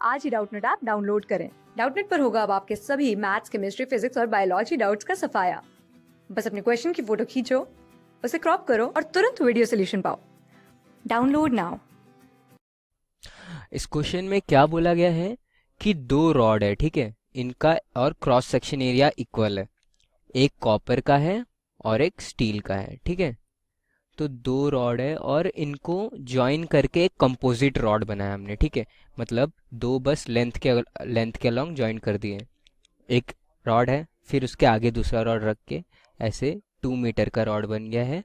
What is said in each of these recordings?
आज ही Doubtnut app download करें। Doubtnut पर होगा अब आपके सभी मैथ्स, केमिस्ट्री, फिजिक्स और बायोलॉजी डाउट्स का सफाया। बस अपने क्वेश्चन की फोटो खींचो, उसे क्रॉप करो और तुरंत वीडियो सोल्यूशन पाओ। Download now. इस क्वेश्चन में क्या बोला गया है कि दो रॉड है, ठीक है, इनका और क्रॉस सेक्शन एरिया इक्वल है। एक कॉपर का है और एक स्टील का है, ठीक है। तो दो रॉड है और इनको जॉइन करके एक कंपोजिट रॉड बनाया हमने, ठीक है। मतलब दो बस लेंथ के अलोंग जॉइन कर दिए। एक रॉड है, फिर उसके आगे दूसरा रॉड रख के ऐसे 2 मीटर का रॉड बन गया है।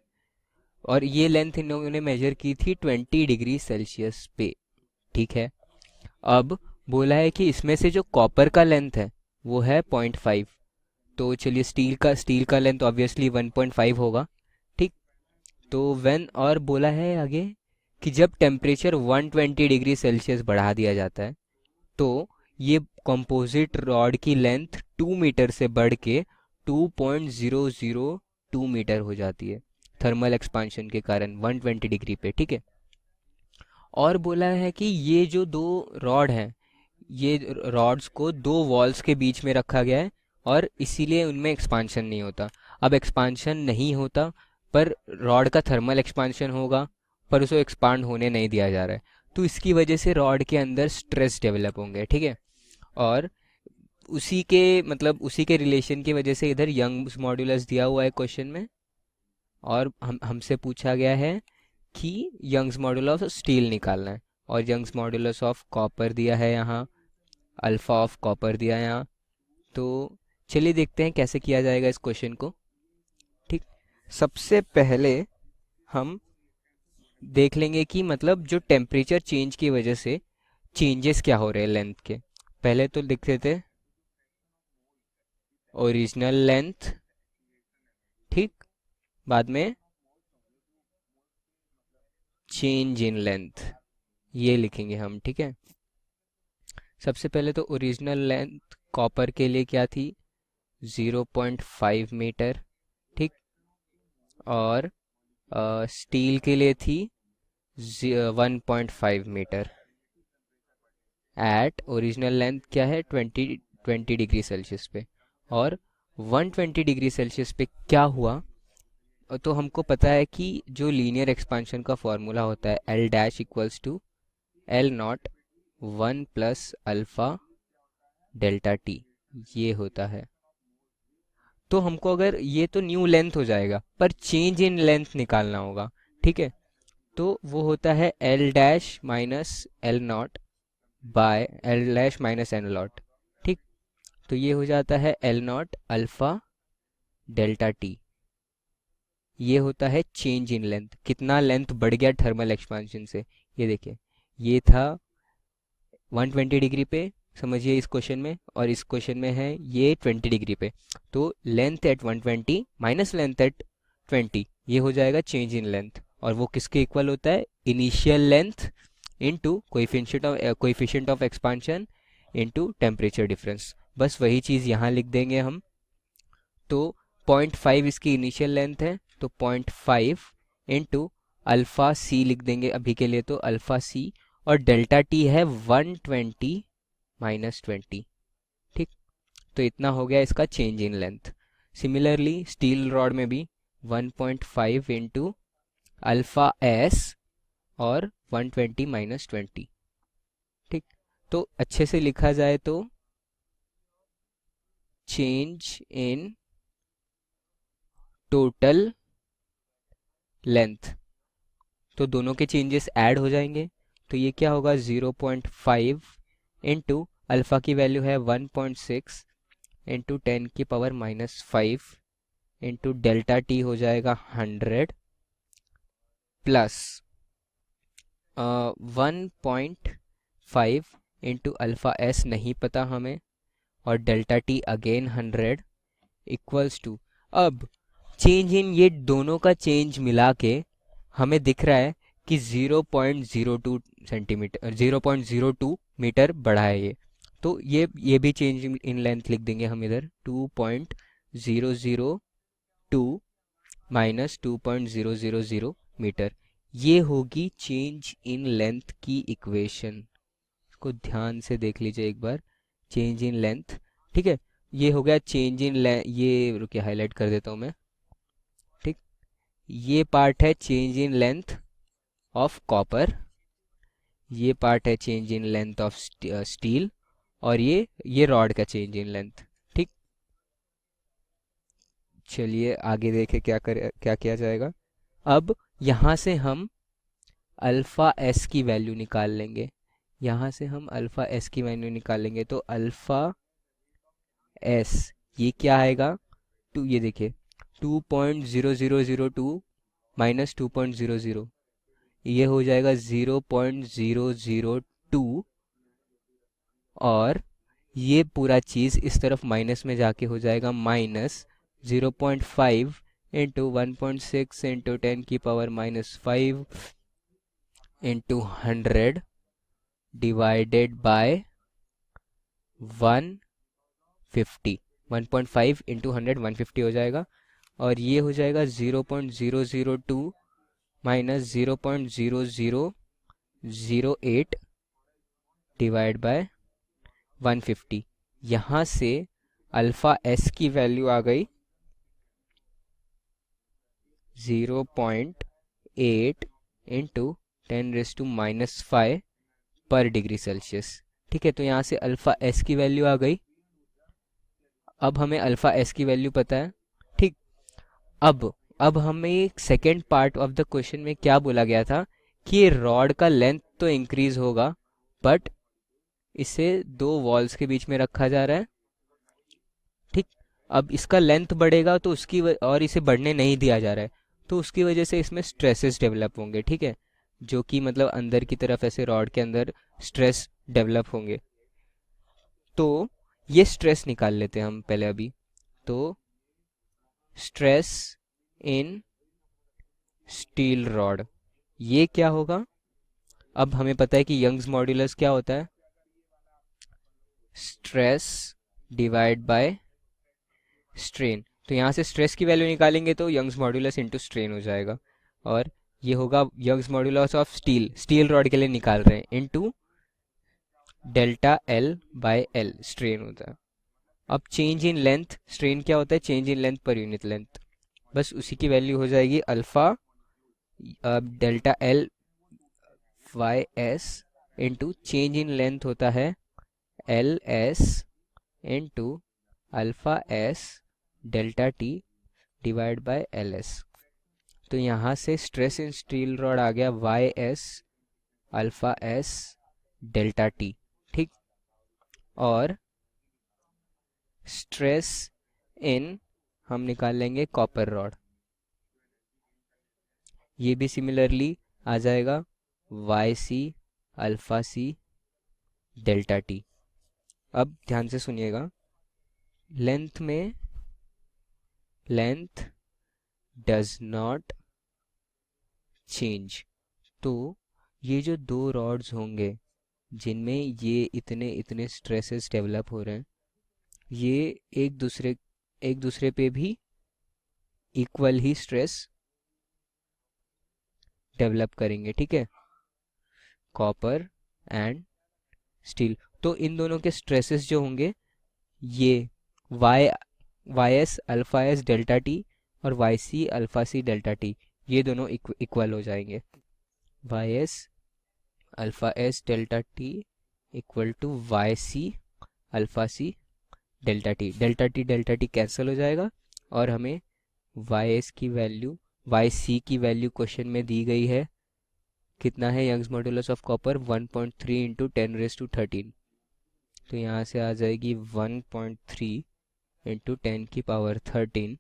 और ये लेंथ इन लोगों ने मेजर की थी 20 डिग्री सेल्सियस पे, ठीक है। अब बोला है कि इसमें से जो कॉपर का लेंथ है वो है 0.5। तो चलिए स्टील का लेंथ ऑब्वियसली 1.5 होगा, ठीक। तो व्हेन और बोला है आगे कि जब टेम्परेचर 120 डिग्री सेल्सियस बढ़ा दिया जाता है तो ये कंपोजिट रॉड की लेंथ 2 मीटर से बढ़ के 2.002 मीटर हो जाती है थर्मल एक्सपांशन के कारण 120 डिग्री पे, ठीक है। और बोला है कि ये जो दो रॉड हैं, ये रॉड्स को दो वॉल्स के बीच में रखा गया है और इसीलिए उनमें एक्सपांशन नहीं होता। अब एक्सपांशन नहीं होता पर रॉड का थर्मल एक्सपांशन होगा, पर उसको एक्सपांड होने नहीं दिया जा रहा है। तो इसकी वजह से रॉड के अंदर स्ट्रेस डेवलप होंगे, ठीक है। और उसी के रिलेशन की वजह से इधर यंग्स मॉड्यूलस दिया हुआ है क्वेश्चन में। और हमसे पूछा गया है कि यंग्स मॉड्यूलस ऑफ स्टील निकालना है। और यंग्स मॉड्यूलस ऑफ कॉपर दिया है यहाँ, अल्फा ऑफ कॉपर दिया है यहाँ। तो चलिए देखते हैं कैसे किया जाएगा इस क्वेश्चन को, ठीक। सबसे पहले हम देख लेंगे कि मतलब जो टेम्परेचर चेंज की वजह से चेंजेस क्या हो रहे हैं लेंथ के। पहले तो लिख देते ओरिजिनल लेंथ, ठीक। बाद में चेंज इन लेंथ, ये लिखेंगे हम, ठीक है। सबसे पहले तो ओरिजिनल लेंथ कॉपर के लिए क्या थी, 0.5 मीटर, ठीक। और स्टील के लिए थी 1.5 मीटर। एट ओरिजिनल लेंथ क्या है, 20 डिग्री सेल्सियस पे। और 120 डिग्री सेल्सियस पे क्या हुआ, तो हमको पता है कि जो लीनियर एक्सपांशन का फॉर्मूला होता है L dash equals to L not 1 plus alpha delta T, ये होता है। तो हमको अगर ये तो न्यू लेंथ हो जाएगा पर चेंज इन लेंथ निकालना होगा, ठीक है। तो वो होता है L dash minus L not by L dash minus L not, ठीक। तो ये हो जाता है L not alpha delta T. ये होता है चेंज इन लेंथ, कितना लेंथ बढ़ गया थर्मल एक्सपांशन से। ये देखिए, ये था 120 डिग्री पे, समझिए इस क्वेश्चन में, और इस क्वेश्चन में है ये 20 डिग्री पे। तो length at 120 minus length at 20, ये हो जाएगा चेंज इन लेंथ। और वो किसके इक्वल होता है, initial length into coefficient of expansion into temperature difference. बस वही चीज़ यहाँ लिख देंगे हम। तो 0.5 इसकी इनिशियल लेंथ है, तो 0.5 इंटू अल्फ़ा सी लिख देंगे अभी के लिए, तो अल्फ़ा सी। और डेल्टा टी है 120 माइनस 20, ठीक। तो इतना हो गया इसका change in length. Similarly steel rod में भी 1.5 इंटू अल्फ़ा एस और 120 माइनस 20, ठीक। तो अच्छे से लिखा जाए तो चेंज इन टोटल लेंथ, तो दोनों के चेंजेस ऐड हो जाएंगे। तो ये क्या होगा, 0.5 इंटू अल्फ़ा की वैल्यू है 1.6 इंटू 10⁻⁻5 इंटू डेल्टा टी हो जाएगा 100 प्लस 1.5 इंटू अल्फ़ा एस नहीं पता हमें, और delta T again 100 equals to. अब चेंज इन ये दोनों का चेंज मिला के हमें दिख रहा है कि 0.02 सेंटीमीटर 0.02 मीटर बढ़ा है ये। तो ये भी चेंज इन लेंथ लिख देंगे हम इधर, 2.002 माइनस 2.000 मीटर। ये होगी चेंज इन लेंथ की इक्वेशन। इसको ध्यान से देख लीजिए एक बार, चेंज इन लेंथ, ठीक है। ये हो गया चेंज इन लेंथ, ये रुकिए हाईलाइट कर देता हूँ मैं, ठीक। ये पार्ट है change in length of copper, ये पार्ट है change in length of steel, और ये रॉड का चेंज इन लेंथ, ठीक। चलिए आगे देखें क्या किया जाएगा। अब यहाँ से हम अल्फ़ा एस की वैल्यू निकाल लेंगे, यहाँ से हम अल्फ़ा एस की वैल्यू निकाल लेंगे। तो अल्फ़ा एस ये क्या आएगा, टू, ये देखिए 2.0002 माइनस 2.00, ये हो जाएगा 0.002, और ये पूरा चीज़ इस तरफ माइनस में जाके हो जाएगा minus 0.5 into 1.6 into 10⁻⁻5 into 100 divided by 150, 1.5 into 100 150 हो जाएगा, और ये हो जाएगा 0.002 माइनस 0.0008 डिवाइड बाय 150। यहाँ से अल्फ़ा एस की वैल्यू आ गई 0.8 इंटू 10⁻⁻5 पर डिग्री सेल्सियस, ठीक है। तो यहाँ से अल्फ़ा एस की वैल्यू आ गई। अब हमें अल्फ़ा एस की वैल्यू पता है, ठीक। अब हमें second part of the question में क्या बोला गया था कि रॉड का लेंथ तो इंक्रीज होगा, बट इसे दो वॉल्स के बीच में रखा जा रहा है, ठीक। अब इसका लेंथ बढ़ेगा तो और इसे बढ़ने नहीं दिया जा रहा है, तो उसकी वजह से इसमें स्ट्रेसेस डेवलप होंगे, ठीक है, जो कि मतलब अंदर की तरफ ऐसे रॉड के अंदर स्ट्रेस डेवलप होंगे। तो ये स्ट्रेस निकाल लेते हैं हम पहले अभी। तो स्ट्रेस इन स्टील रॉड, ये क्या होगा। अब हमें पता है कि यंग्स मॉड्यूलस क्या होता है, स्ट्रेस डिवाइड बाय स्ट्रेन। तो यहाँ से स्ट्रेस की वैल्यू निकालेंगे तो यंग्स मॉड्यूलस इनटू स्ट्रेन हो जाएगा, और ये होगा Young's modulus of steel rod के लिए निकाल रहे हैं, into delta L by L strain होता है। अब चेंज इन लेंथ, स्ट्रेन क्या होता है, change in length per unit length, बस उसी की वैल्यू हो जाएगी alpha delta L Y S into change in length होता है L S into alpha S delta T divide by L S. तो यहाँ से स्ट्रेस इन स्टील रॉड आ गया Y S alpha S delta T, ठीक। और स्ट्रेस इन हम निकाल लेंगे कॉपर रॉड, ये भी सिमिलरली आ जाएगा Y C alpha C delta T. अब ध्यान से सुनिएगा, लेंथ डज नॉट चेंज। तो ये जो दो रॉड्स होंगे जिनमें ये इतने इतने स्ट्रेसेस डेवलप हो रहे हैं, ये एक दूसरे पे भी इक्वल ही स्ट्रेस डेवलप करेंगे, ठीक है, कॉपर एंड स्टील। तो इन दोनों के स्ट्रेसेस जो होंगे, ये Y S alpha S delta T और Y C alpha C delta T, ये दोनों इक्वल हो जाएंगे। Y S alpha S delta T equal to Y C alpha C delta T cancel हो जाएगा, और हमें वाई सी की वैल्यू क्वेश्चन में दी गई है, कितना है Young's modulus of copper 1.3 into 10⁻13। तो यहाँ से आ जाएगी 1.3 इंटू 10⁻13,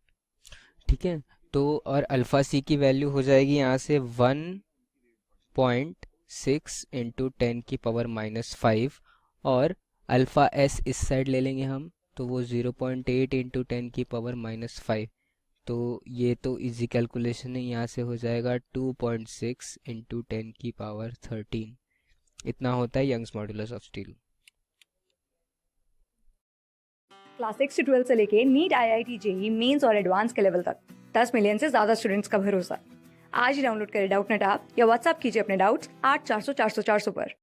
ठीक है। तो और अल्फ़ा सी की वैल्यू हो जाएगी यहाँ से 1.6 इंटू 10⁻⁻5, और अल्फ़ा एस इस साइड ले लेंगे हम, तो वो 0.8 इंटू 10⁻⁻5। तो ये तो इजी कैलकुलेशन है, यहाँ से हो जाएगा 2.6 इंटू 10⁻13। इतना होता है Young's modulus of steel. Class 6 से 12 से लेके नीट IIT JEE मेंस और एडवांस के लेवल तक 10 मिलियन से ज्यादा स्टूडेंट्स का भरोसा। आज ही डाउनलोड करें डाउटनेट ऐप या व्हाट्सएप कीजिए अपने डाउट्स 8400 400 400 पर।